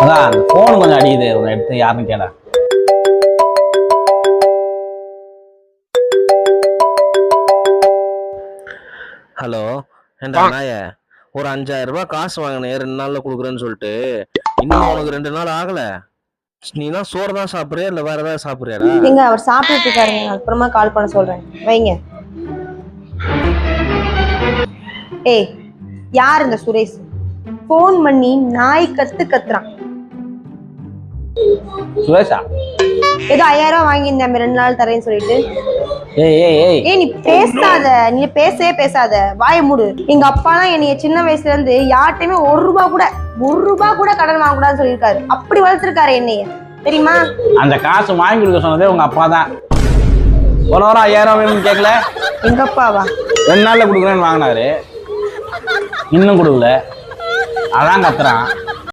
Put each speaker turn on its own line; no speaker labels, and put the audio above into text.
அதான் அந்த போன் கொஞ்சம் அடிக்குது, உன்னை எடுத்து யாருன்னு கேள.
ஹலோ, ஏண்டா நாய, ஒரு 5000 ரூபாய் காசு வாங்கினேன் 2 நாள்ல கொடுக்குறேன்னு சொல்லிட்டு, இன்னும் உனக்கு 2 நாள் ஆகல. நீலாம் சோறு தான் சாப்பிடுறியா இல்ல வேற ஏதாவது சாப்பிடுறியாடா?
நீங்க அவர் சாப்பிட்டு இருக்காருங்க, அப்புறமா கால் பண்ண சொல்றேன், வைங்க. ஏய், யார் இந்த சுரேஷ்? போன் பண்ணி நாய் கத்துறான்.
சுரேஷா?
ஏதோ 5000 ரூபாய் வாங்கியிருந்தேன் 2 நாள் தரேன்னு சொல்லிட்டு.
ஏய் ஏய் ஏய்
ஏய், நீ பேசாத, நீ பேசாத, வாயை மூடு. எங்க அப்பாலாம் என்னைய சின்ன வயசுல இருந்து யார்ட்டையுமே 1 ரூபாய் கூட கடன் வாங்கக்கூடாதுன்னு சொல்லியிருக்காரு. அப்படி வளர்த்துருக்காரு என்னைய, தெரியுமா?
அந்த காசு வாங்கி கொடுக்க சொன்னதே உங்க அப்பா தான். போன வாரம் 5000 வேணும்னு கேட்கல?
எங்க அப்பாவா?
2 நாள்ல கொடுக்குறேன்னு வாங்கினாரு, இன்னும் கொடுக்கல, அதான் கத்துறான்.